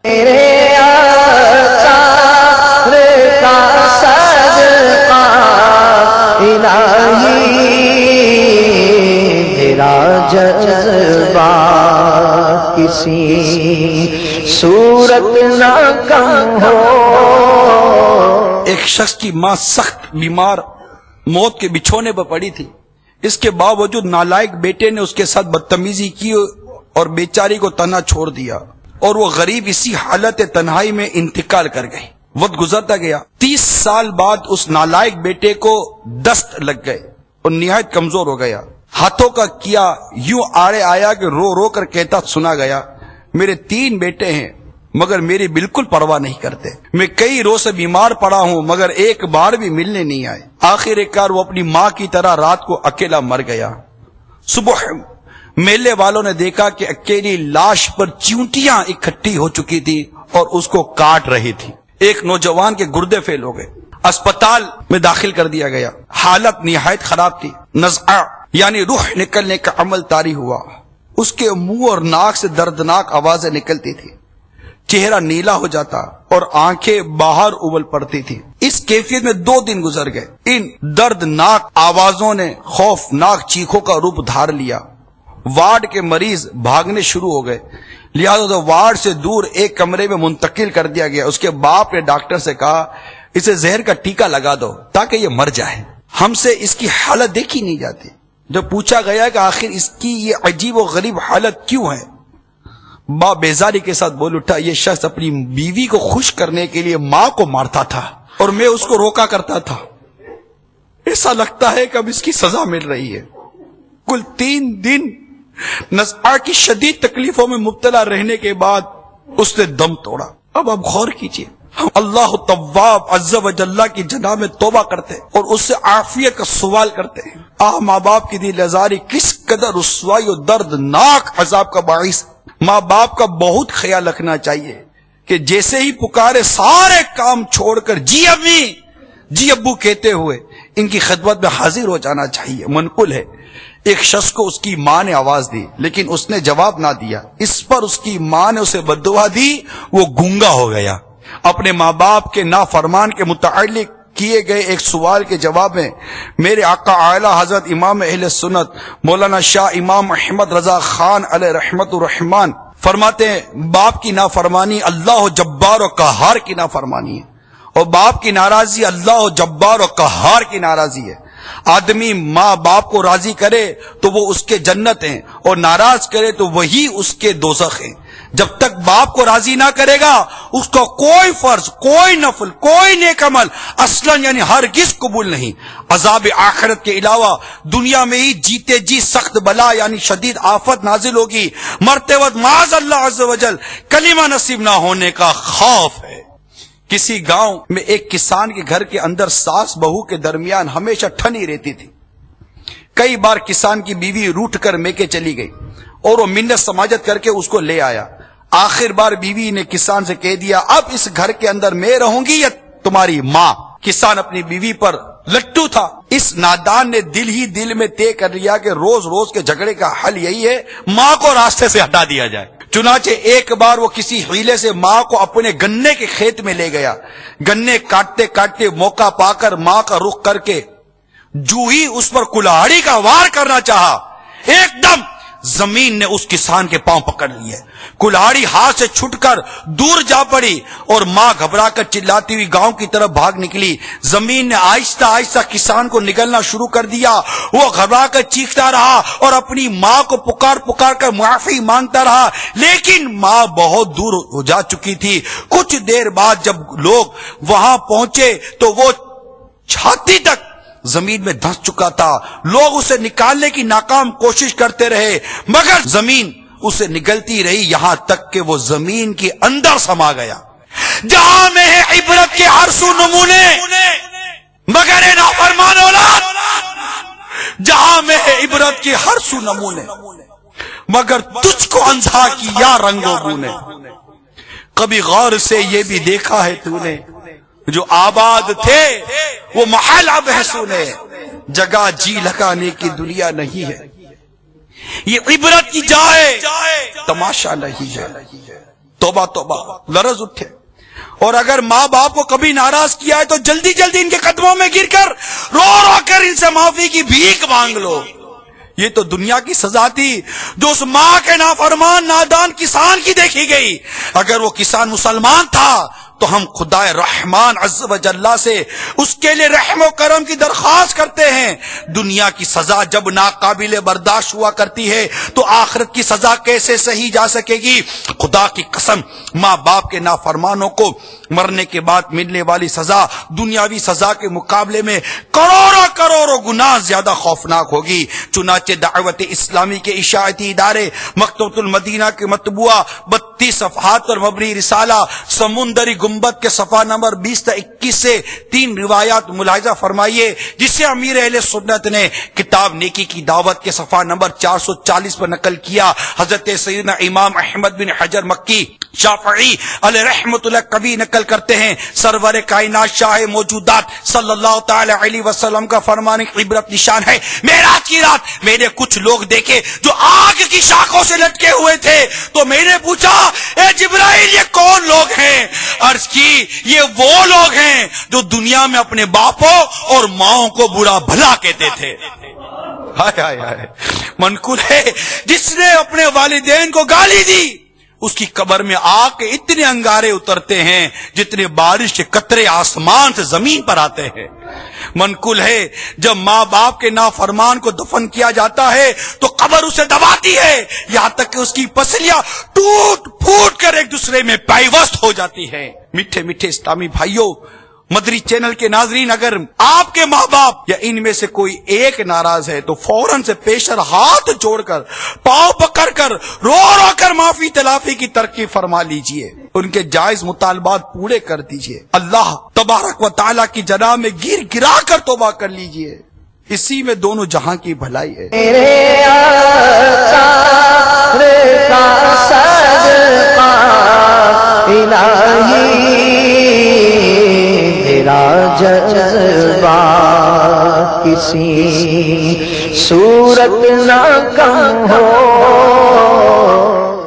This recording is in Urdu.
میرے آثار کا صدقہ الہی میرا جذبہ کسی صورت نہ کم ہو۔ ایک شخص کی ماں سخت بیمار موت کے بچھونے پر پڑی تھی، اس کے باوجود نالائق بیٹے نے اس کے ساتھ بدتمیزی کی اور بیچاری کو تنہا چھوڑ دیا، اور وہ غریب اسی حالت تنہائی میں انتقال کر گئی۔ وقت گزرتا گیا، 30 سال بعد اس نالائق بیٹے کو دست لگ گئے اور نہایت کمزور ہو گیا۔ ہاتھوں کا کیا یوں آڑے آیا کہ رو رو کر کہتا سنا گیا، میرے 3 بیٹے ہیں مگر میری بالکل پرواہ نہیں کرتے، میں کئی روز سے بیمار پڑا ہوں مگر ایک بار بھی ملنے نہیں آئے۔ آخر کار وہ اپنی ماں کی طرح رات کو اکیلا مر گیا۔ صبح میلے والوں نے دیکھا کہ اکیلی لاش پر چیونٹیاں اکٹھی ہو چکی تھی اور اس کو کاٹ رہی تھی۔ ایک نوجوان کے گردے فیل ہو گئے، اسپتال میں داخل کر دیا گیا، حالت نہایت خراب تھی۔ نزعہ یعنی روح نکلنے کا عمل طاری ہوا، اس کے منہ اور ناک سے دردناک آوازیں نکلتی تھی، چہرہ نیلا ہو جاتا اور آنکھیں باہر ابل پڑتی تھی۔ اس کیفیت میں 2 دن گزر گئے۔ ان دردناک آوازوں نے خوفناک چیخوں کا روپ دھار لیا۔ وارڈ کے مریض بھاگنے شروع ہو گئے، لہذا تو وارڈ سے دور ایک کمرے میں منتقل کر دیا گیا۔ اس کے باپ نے ڈاکٹر سے کہا اسے زہر کا ٹیکہ لگا دو تاکہ یہ مر جائے، ہم سے اس کی حالت دیکھی نہیں جاتی۔ جب پوچھا گیا کہ آخر اس کی یہ عجیب و غریب حالت کیوں ہے، باپ بیزاری کے ساتھ بول اٹھا یہ شخص اپنی بیوی کو خوش کرنے کے لیے ماں کو مارتا تھا اور میں اس کو روکا کرتا تھا، ایسا لگتا ہے کہ اب اس کی سزا مل رہی ہے۔ کل 3 دن نزعہ کی شدید تکلیفوں میں مبتلا رہنے کے بعد اس نے دم توڑا۔ اب آپ غور کیجئے، ہم اللہ تواب عز و جل کی جناب میں توبہ کرتے اور اس سے عافیت کا سوال کرتے ہیں۔ ماں باپ کی دل آزاری کس قدر رسوائی اور دردناک عذاب کا باعث۔ ماں باپ کا بہت خیال رکھنا چاہیے کہ جیسے ہی پکارے سارے کام چھوڑ کر جی امی جی ابو کہتے ہوئے ان کی خدمت میں حاضر ہو جانا چاہیے۔ منقول ہے ایک شخص کو اس کی ماں نے آواز دی لیکن اس نے جواب نہ دیا، اس پر اس کی ماں نے اسے بددعا دی، وہ گونگا ہو گیا۔ اپنے ماں باپ کے نافرمان کے متعلق کیے گئے ایک سوال کے جواب میں میرے آقا اعلی حضرت امام اہل سنت مولانا شاہ امام احمد رضا خان علیہ رحمت الرحمان فرماتے ہیں باپ کی نافرمانی اللہ جبار و قہار کی نافرمانی ہے، اور باپ کی ناراضی اللہ جبار و قہار کی ناراضی ہے۔ آدمی ماں باپ کو راضی کرے تو وہ اس کے جنت ہیں اور ناراض کرے تو وہی اس کے دوزخ ہیں۔ جب تک باپ کو راضی نہ کرے گا اس کو کوئی فرض، کوئی نفل، کوئی نیک عمل اصلا یعنی ہرگز قبول نہیں۔ عذاب آخرت کے علاوہ دنیا میں ہی جیتے جی سخت بلا یعنی شدید آفت نازل ہوگی، مرتے وقت معاذ اللہ عز و جل کلمہ نصیب نہ ہونے کا خوف ہے۔ کسی گاؤں میں ایک کسان کے گھر کے اندر ساس بہو کے درمیان ہمیشہ ٹھنی رہتی تھی۔ کئی بار کسان کی بیوی روٹھ کر میکے چلی گئی اور وہ منت سماجت کر کے اس کو لے آیا۔ آخر بار بیوی نے کسان سے کہہ دیا اب اس گھر کے اندر میں رہوں گی یا تمہاری ماں۔ کسان اپنی بیوی پر لٹو تھا، اس نادان نے دل ہی دل میں طے کر لیا کہ روز روز کے جھگڑے کا حل یہی ہے ماں کو راستے سے ہٹا دیا جائے۔ چنانچہ ایک بار وہ کسی حیلے سے ماں کو اپنے گنے کے کھیت میں لے گیا۔ گنے کاٹتے کاٹتے موقع پا کر ماں کا رخ کر کے جو ہی اس پر کلاڑی کا وار کرنا چاہا، ایک دم زمین نے اس کسان کے پاؤں پکڑ لیے، کلاڑی ہاتھ سے چھٹ کر دور جا پڑی اور ماں گھبرا کر چلاتی ہوئی گاؤں کی طرف بھاگ نکلی۔ زمین نے آہستہ آہستہ کسان کو نگلنا شروع کر دیا، وہ گھبرا کر چیختا رہا اور اپنی ماں کو پکار پکار کر معافی مانگتا رہا، لیکن ماں بہت دور ہو جا چکی تھی۔ کچھ دیر بعد جب لوگ وہاں پہنچے تو وہ چھاتی تک زمین میں دھنس چکا تھا۔ لوگ اسے نکالنے کی ناکام کوشش کرتے رہے مگر زمین اسے نگلتی رہی یہاں تک کہ وہ زمین کے اندر سما گیا۔ جہاں میں ہے عبرت کے ہر سو نمونے مگر اے نافرمان اولاد، جہاں میں ہے عبرت کے ہر سو نمونے مگر تجھ کو اندھا کیا رنگوں بو نے۔ کبھی غور سے یہ بھی دیکھا ہے تو نے جو آباد تھے وہ محل اب ہے سونے، جگہ جی لگانے کی دنیا نہیں ہے، یہ عبرت کی جائے تماشا نہیں ہے۔ توبہ توبہ، لرز اٹھے. اور اگر ماں باپ کو کبھی ناراض کیا ہے تو جلدی جلدی ان کے قدموں میں گر کر رو رو کر ان سے معافی کی بھیک مانگ لو. یہ تو دنیا کی سزا تھی جو اس ماں کے نافرمان نادان کسان کی دیکھی گئی. اگر وہ کسان مسلمان تھا تو ہم خدا رحمان عز و جل سے اس کے لیے رحم و کرم کی درخواست کرتے ہیں. دنیا کی سزا جب ناقابل برداشت ہوا کرتی ہے تو آخرت کی سزا کیسے سہی جا سکے گی؟ خدا کی قسم، ماں باپ کے نافرمانوں کو مرنے کے بعد ملنے والی سزا دنیاوی سزا کے مقابلے میں کروڑوں کروڑوں گنا زیادہ خوفناک ہوگی. چنانچہ دعوت اسلامی کے اشاعتی ادارے مکتبۃ المدینہ کے مطبوعہ 32 صفحات پر مبنی رسالہ سمندری گنبد کے صفحہ نمبر 20 تا 21 سے 3 روایات ملاحظہ فرمائیے، جسے امیر اہل سنت نے کتاب نیکی کی دعوت کے صفحہ نمبر 440 پر نقل کیا. حضرت سیدنا امام احمد بن حجر مکی شافعی علیہ رحمت اللہ کبھی نقل کرتے ہیں، سرور کائنات شاہ موجودات صلی اللہ تعالی علیہ وسلم کا فرمان عبرت نشان ہے. معراج کی رات میں نے کچھ لوگ دیکھے جو آگ کی شاخوں سے لٹکے ہوئے تھے، تو میں نے پوچھا اے جبرائیل یہ کون لوگ ہیں؟ عرض کی یہ وہ لوگ ہیں جو دنیا میں اپنے باپوں اور ماؤں کو برا بھلا کہتے تھے. ہائے ہائے ہائے، منقول ہے جس نے اپنے والدین کو گالی دی اس کی قبر میں آگ کے اتنے انگارے اترتے ہیں جتنے بارش کے قطرے آسمان سے زمین پر آتے ہیں. منقول ہے جب ماں باپ کے نافرمان کو دفن کیا جاتا ہے تو قبر اسے دباتی ہے یہاں تک کہ اس کی پسلیاں ٹوٹ پھوٹ کر ایک دوسرے میں پیوست ہو جاتی ہے. میٹھے میٹھے اسلامی بھائیوں، مدری چینل کے ناظرین، اگر آپ کے ماں باپ یا ان میں سے کوئی ایک ناراض ہے تو فوراً سے پیشر ہاتھ جوڑ کر پاؤں پکڑ کر رو رو کر معافی تلافی کی ترقی فرما لیجئے، ان کے جائز مطالبات پورے کر دیجئے. اللہ تبارک و تعالیٰ کی جناب میں گر گرا کر توبہ کر لیجئے، اسی میں دونوں جہاں کی بھلائی ہے. میرے آقا کا صدقہ الہی میرا جذبہ کسی صورت نہ کم ہو